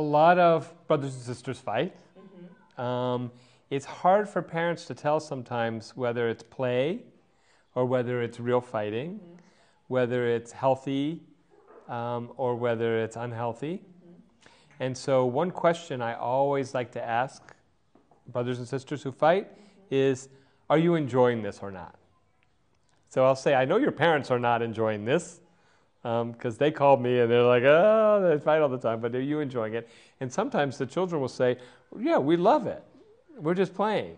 lot of brothers and sisters fight. It's hard for parents to tell sometimes whether it's play or whether it's real fighting, whether it's healthy or whether it's unhealthy. And so one question I always like to ask brothers and sisters who fight is, are you enjoying this or not? So I'll say, I know your parents are not enjoying this, because they called me and they're like, oh, they fight all the time, but are you enjoying it? And sometimes the children will say, yeah, we love it. We're just playing.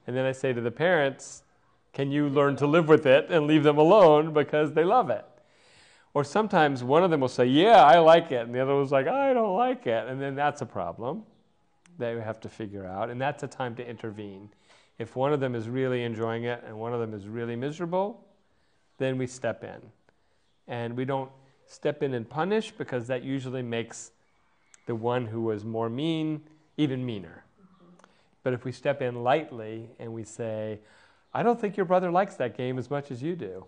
And then I say to the parents, can you learn to live with it and leave them alone because they love it? Or sometimes one of them will say, yeah, I like it. And the other one's like, I don't like it. And then that's a problem that we have to figure out. And that's a time to intervene. If one of them is really enjoying it and one of them is really miserable, then we step in. And we don't step in and punish, because that usually makes the one who was more mean even meaner. But if we step in lightly and we say, I don't think your brother likes that game as much as you do.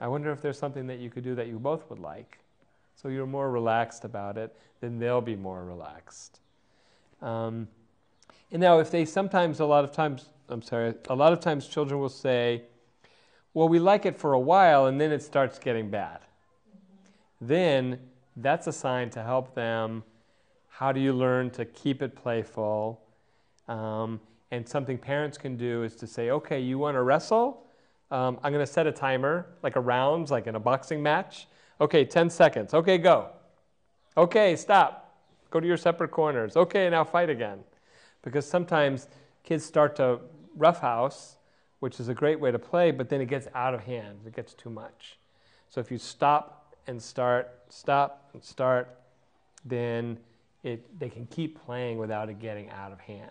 I wonder if there's something that you could do that you both would like. So you're more relaxed about it, then they'll be more relaxed. And now if they sometimes, a lot of times children will say, well, we like it for a while and then it starts getting bad. Then that's a sign to help them. How do you learn to keep it playful? And something parents can do is to say, okay, you want to wrestle? I'm going to set a timer, like a rounds, like in a boxing match. Okay, 10 seconds. Okay, go. Okay, stop. Go to your separate corners. Okay, now fight again. Because sometimes kids start to roughhouse, which is a great way to play, but then it gets out of hand. It gets too much. So if you stop and start, then they can keep playing without it getting out of hand.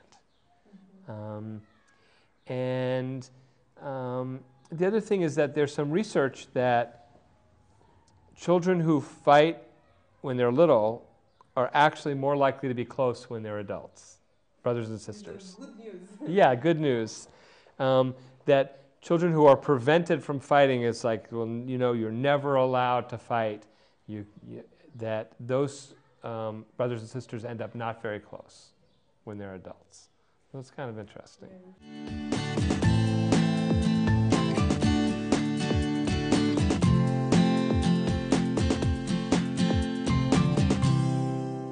The other thing is that there's some research that children who fight when they're little are actually more likely to be close when they're adults, brothers and sisters. Good news. Yeah, good news. That children who are prevented from fighting is like, well, you know, you're never allowed to fight. That those brothers and sisters end up not very close when they're adults. So it's kind of interesting.